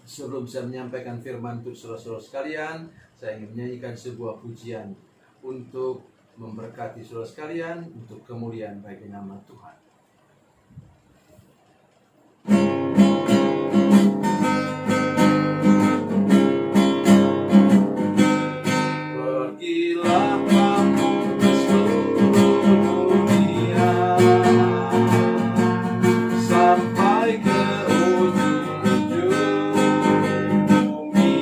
Sebelum saya menyampaikan firman untuk saudara-saudara sekalian, saya ingin menyanyikan sebuah pujian untuk memberkati saudara sekalian, untuk kemuliaan bagi nama Tuhan. Pergilah kamu ke seluruh dunia, sampai ke ujung bumi.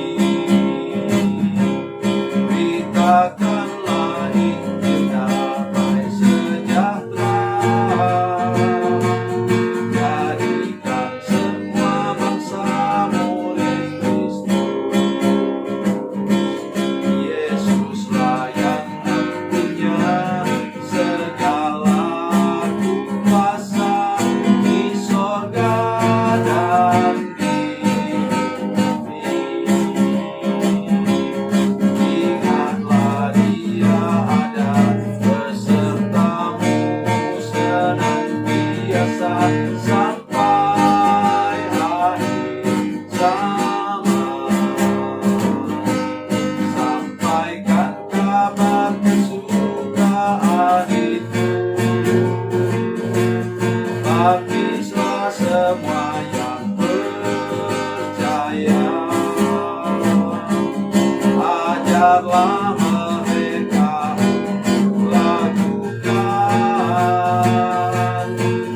Beritakanlah Injil damai sejahtera, jadikan semua bangsa murid Kristus. Yesuslah yang punya segala kuasa di sorga dan di bumi. Ingatlah Dia ada besertamu senantiasa sampai akhir zaman. Sampaikan kabar kesukaan itu, baptislah semua yang percaya. Ajarlah mereka untuk lakukan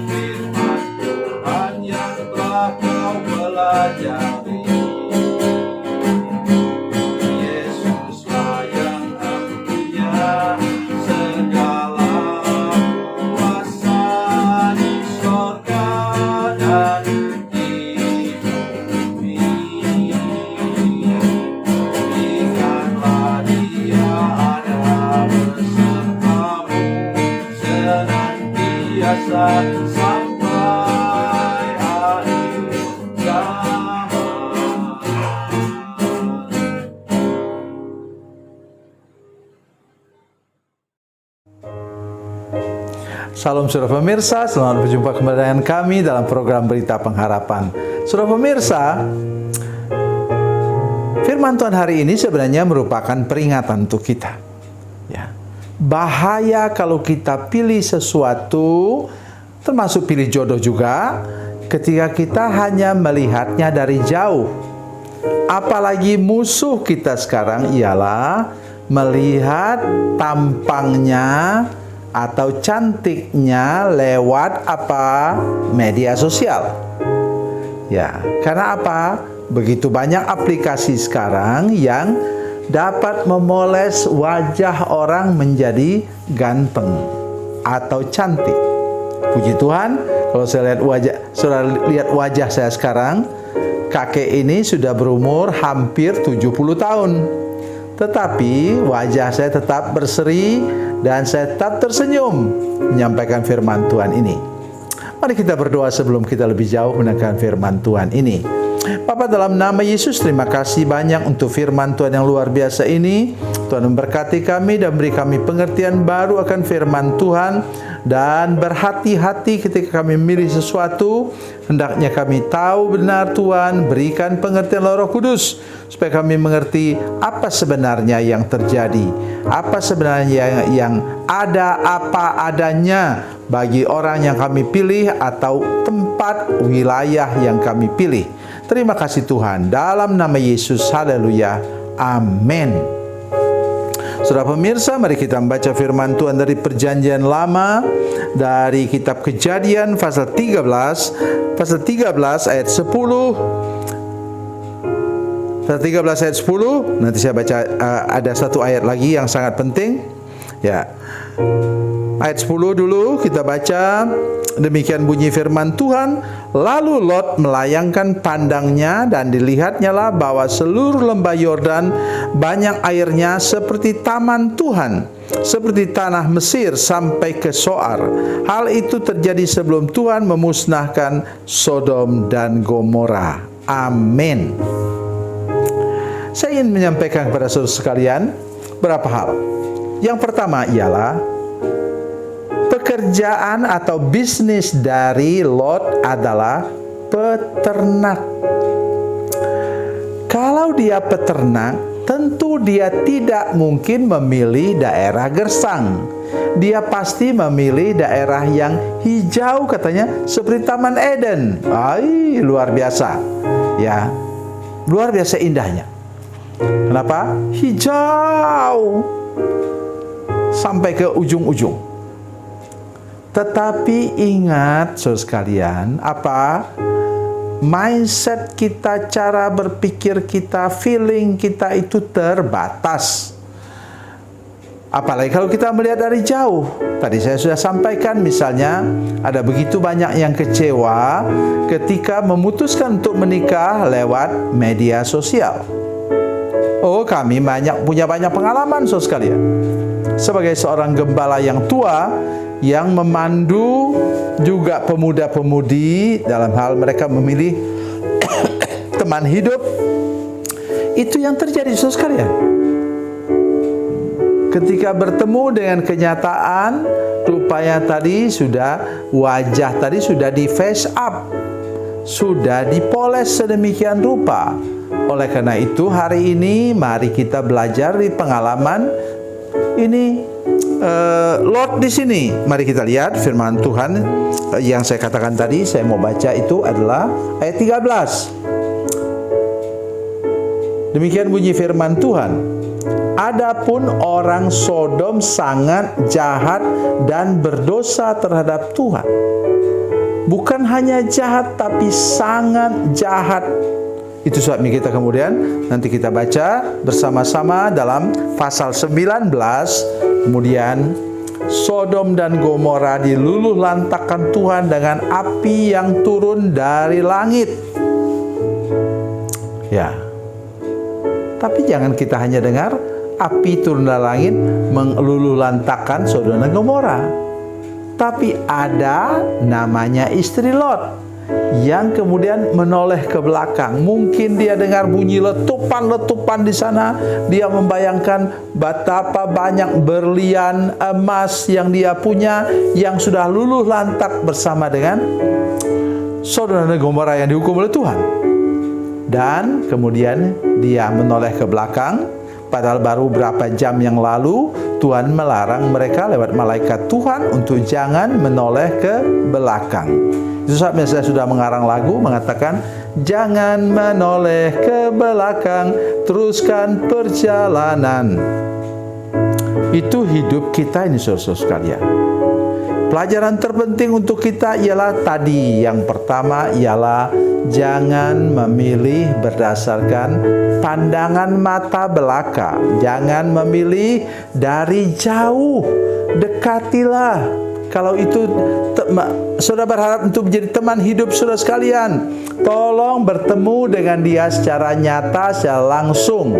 firman Tuhan yang telah kau pelajari. Yesuslah yang punya segala kuasa di sorga dan di bumi. Ingatlah Dia ada besertamu senantiasa sampai akhir zaman. Salam saudara pemirsa, selamat berjumpa kembali dengan kami dalam program Berita Pengharapan. Saudara pemirsa, firman Tuhan hari ini sebenarnya merupakan peringatan untuk kita. Ya. Bahaya kalau kita pilih sesuatu, termasuk pilih jodoh juga, ketika kita hanya melihatnya dari jauh. Apalagi musuh kita sekarang ialah melihat tampangnya atau cantiknya lewat media sosial. Ya, karena apa? Begitu banyak aplikasi sekarang yang dapat memoles wajah orang menjadi ganteng atau cantik. Puji Tuhan, kalau saya lihat wajah saya sekarang, kakek ini sudah berumur hampir 70 tahun. Tetapi wajah saya tetap berseri dan saya tetap tersenyum menyampaikan firman Tuhan ini. Mari kita berdoa sebelum kita lebih jauh mendengarkan firman Tuhan ini. Bapa, dalam nama Yesus, terima kasih banyak untuk firman Tuhan yang luar biasa ini. Tuhan memberkati kami dan beri kami pengertian baru akan firman Tuhan. Dan berhati-hati ketika kami memilih sesuatu. Hendaknya kami tahu benar Tuhan, berikan pengertian Roh Kudus, supaya kami mengerti apa sebenarnya yang terjadi, apa sebenarnya yang ada, apa adanya bagi orang yang kami pilih atau tempat wilayah yang kami pilih. Terima kasih Tuhan, dalam nama Yesus, haleluya, amin. Saudara pemirsa, mari kita membaca firman Tuhan dari Perjanjian Lama, dari kitab Kejadian pasal 13 ayat 10. Pasal 13 ayat 10, nanti saya baca ada satu ayat lagi yang sangat penting. Ya. Ayat 10 dulu kita baca. Demikian bunyi firman Tuhan. Lalu Lot melayangkan pandangnya dan dilihatnyalah bahwa seluruh lembah Yordan banyak airnya seperti taman Tuhan, seperti tanah Mesir sampai ke Soar. Hal itu terjadi sebelum Tuhan memusnahkan Sodom dan Gomora. Amin. Saya ingin menyampaikan kepada saudara sekalian beberapa hal. Yang pertama ialah pekerjaan atau bisnis dari Lot adalah peternak. Kalau dia peternak, tentu dia tidak mungkin memilih daerah gersang. Dia pasti memilih daerah yang hijau, katanya, seperti Taman Eden. Ay, luar biasa. Ya, luar biasa indahnya. Kenapa? Hijau sampai ke ujung-ujung. Tetapi ingat, saudara sekalian, apa? Mindset kita, cara berpikir kita, feeling kita itu terbatas. Apalagi kalau kita melihat dari jauh. Tadi saya sudah sampaikan, misalnya ada begitu banyak yang kecewa ketika memutuskan untuk menikah lewat media sosial. Oh, kami punya banyak pengalaman, saudara sekalian. Sebagai seorang gembala yang tua, yang memandu juga pemuda-pemudi dalam hal mereka memilih teman hidup, itu yang terjadi, saudara sekalian. Ketika bertemu dengan kenyataan, rupanya tadi wajah tadi sudah di face up, sudah dipoles sedemikian rupa. Oleh karena itu, hari ini mari kita belajar di pengalaman ini. Lot di sini, mari kita lihat firman Tuhan yang saya katakan tadi. Saya mau baca itu adalah ayat 13. Demikian bunyi firman Tuhan. Adapun orang Sodom sangat jahat dan berdosa terhadap Tuhan. Bukan hanya jahat, tapi sangat jahat. Itu sebabnya kita kemudian nanti kita baca bersama-sama dalam pasal 19. Kemudian Sodom dan Gomora diluluh lantakkan Tuhan dengan api yang turun dari langit. Ya. Tapi jangan kita hanya dengar api turun dari langit meluluh lantakkan Sodom dan Gomora. Tapi ada namanya istri Lot yang kemudian menoleh ke belakang. Mungkin dia dengar bunyi letupan-letupan di sana. Dia membayangkan betapa banyak berlian emas yang dia punya, yang sudah luluh lantak bersama dengan Sodom dan Gomora yang dihukum oleh Tuhan. Dan kemudian dia menoleh ke belakang, padahal baru berapa jam yang lalu Tuhan melarang mereka lewat malaikat Tuhan untuk jangan menoleh ke belakang. Itu sebabnya saya sudah mengarang lagu mengatakan, jangan menoleh ke belakang, teruskan perjalanan. Itu hidup kita ini, saudara sekalian. Pelajaran terpenting untuk kita ialah tadi, yang pertama ialah jangan memilih berdasarkan pandangan mata belaka. Jangan memilih dari jauh, dekatilah. Kalau itu saudara berharap untuk menjadi teman hidup saudara sekalian, tolong bertemu dengan dia secara nyata, secara langsung.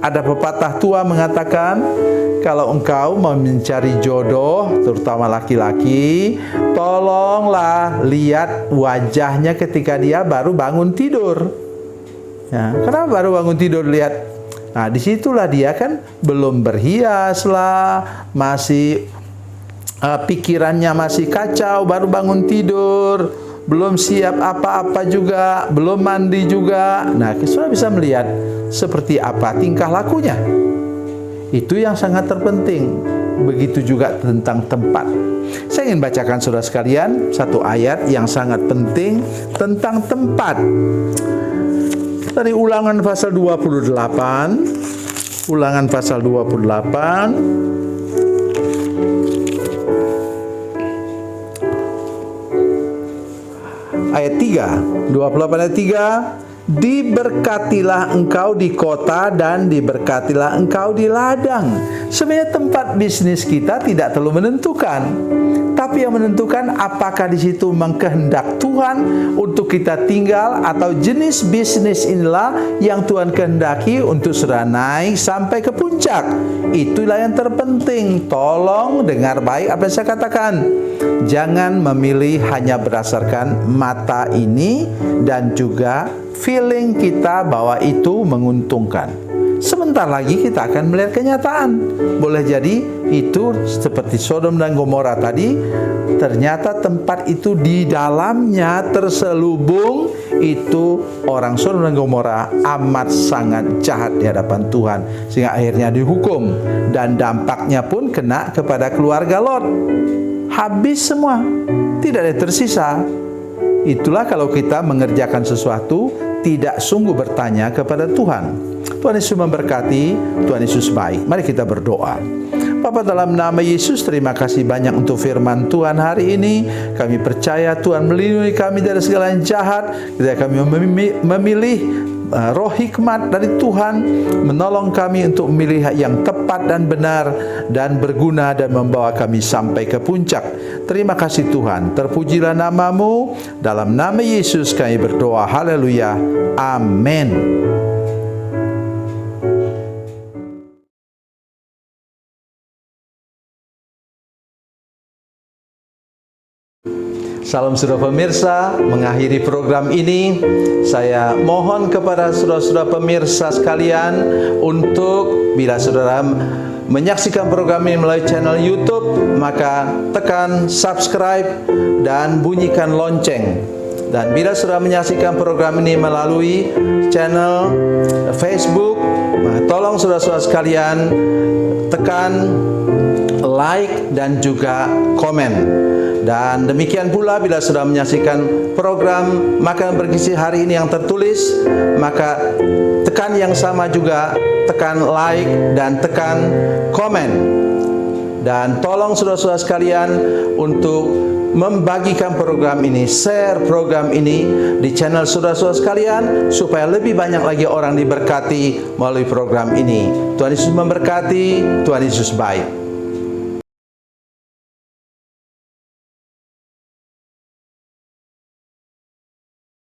Ada pepatah tua mengatakan, kalau engkau mau mencari jodoh, terutama laki-laki, tolonglah lihat wajahnya ketika dia baru bangun tidur. Ya, kenapa baru bangun tidur lihat? Nah, disitulah dia kan belum berhias lah, masih pikirannya masih kacau, baru bangun tidur, belum siap apa-apa juga, belum mandi juga. Nah, kita bisa melihat seperti apa tingkah lakunya. Itu yang sangat terpenting. Begitu juga tentang tempat. Saya ingin bacakan saudara sekalian satu ayat yang sangat penting tentang tempat. Dari Ulangan pasal 28. Ulangan pasal 28. Ayat 3, 28 ayat 3, diberkatilah engkau di kota dan diberkatilah engkau di ladang. Sebenarnya tempat bisnis kita tidak terlalu menentukan, tapi yang menentukan apakah di situ memang kehendak Tuhan untuk kita tinggal, atau jenis bisnis inilah yang Tuhan kehendaki untuk sudah naik sampai ke puncak. Itulah yang terpenting. Tolong dengar baik apa yang saya katakan. Jangan memilih hanya berdasarkan mata ini dan juga feeling kita bahwa itu menguntungkan. Sebentar lagi kita akan melihat kenyataan. Boleh jadi itu seperti Sodom dan Gomora tadi, ternyata tempat itu di dalamnya terselubung itu orang Sodom dan Gomora amat sangat jahat di hadapan Tuhan, sehingga akhirnya dihukum, dan dampaknya pun kena kepada keluarga Lot. Habis semua, tidak ada yang tersisa. Itulah kalau kita mengerjakan sesuatu tidak sungguh bertanya kepada Tuhan. Tuhan Yesus memberkati, Tuhan Yesus baik. Mari kita berdoa. Bapa, dalam nama Yesus, terima kasih banyak untuk firman Tuhan hari ini. Kami percaya Tuhan melindungi kami dari segala yang jahat. Ketika kami memilih roh hikmat dari Tuhan, menolong kami untuk memilih yang tepat dan benar dan berguna dan membawa kami sampai ke puncak. Terima kasih Tuhan, terpujilah nama-Mu. Dalam nama Yesus kami berdoa, haleluya, amin. Salam saudara pemirsa, mengakhiri program ini saya mohon kepada saudara-saudara pemirsa sekalian untuk bila saudara menyaksikan program ini melalui channel YouTube, maka tekan subscribe dan bunyikan lonceng. Dan bila saudara menyaksikan program ini melalui channel Facebook, tolong saudara-saudara sekalian tekan like dan juga komen. Dan demikian pula bila sudah menyaksikan program Makanan Bergizi hari ini yang tertulis, maka tekan yang sama juga, tekan like dan tekan komen. Dan tolong saudara-saudara sekalian untuk membagikan program ini, share program ini di channel saudara-saudara sekalian, supaya lebih banyak lagi orang diberkati melalui program ini. Tuhan Yesus memberkati, Tuhan Yesus baik.